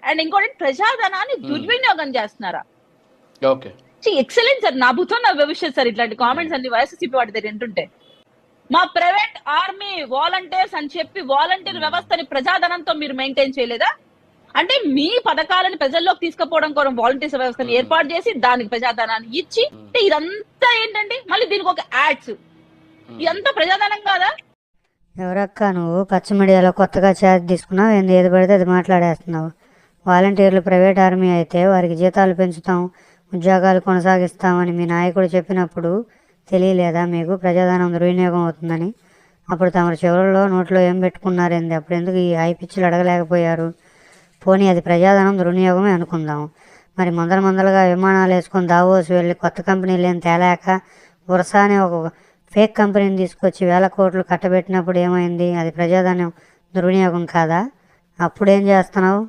And ఇంకోటి ప్రజాధనాన్ని దుర్వినియోగం చేస్తున్నారా? ఓకే, ఎక్సలెంట్ సార్, నా భూతం నా భవిష్యత్ సార్. ఇట్లాంటి కామెంట్స్ అన్ని వైఎస్ఆర్సీపీ వాటి దగ్గర వింటుంటే, మా ప్రైవేట్ ఆర్మీ వాలంటీర్స్ అని చెప్పి వాలంటీర్ వ్యవస్థని ప్రజాధనంతో మీరు మెయింటైన్ చేయలేదా? అంటే మీ పథకాలను ప్రజల్లోకి తీసుకుపోవడం కోసం వాలంటీర్స్ వ్యవస్థను ఏర్పాటు చేసి దానికి ప్రజాధనాన్ని ఇచ్చి, అంటే ఇదంతా ఏంటండి? మళ్ళీ దీనికి ఒక యాడ్స్, ఇదంతా ప్రజాధనం కాదా? ఎవరక్క నువ్వు పచ్చ మీడియాలో కొత్తగా ఛార్జ్ తీసుకున్నావు, ఏది పడితే అది మాట్లాడేస్తున్నావు. వాలంటీర్లు ప్రైవేట్ ఆర్మీ అయితే వారికి జీతాలు పెంచుతాం, ఉద్యోగాలు కొనసాగిస్తామని మీ నాయకుడు చెప్పినప్పుడు తెలియలేదా మీకు ప్రజాధనం దుర్వినియోగం అవుతుందని? అప్పుడు తమరు చివరిలో నోట్లో ఏం పెట్టుకున్నారేంది? అప్పుడు ఎందుకు ఈ హై పిచ్చులు అడగలేకపోయారు? పోనీ అది ప్రజాధనం దుర్వినియోగమే అనుకుందాం. మరి మందలుగా విమానాలు వేసుకొని దావోస్ వెళ్ళి కొత్త కంపెనీలు ఏం తేలాక వరుసనే ఒక ఫేక్ కంపెనీని తీసుకొచ్చి 1000 కోట్లు కట్టబెట్టినప్పుడు ఏమైంది? అది ప్రజాధనం దుర్వినియోగం కాదా? అప్పుడేం చేస్తున్నావు?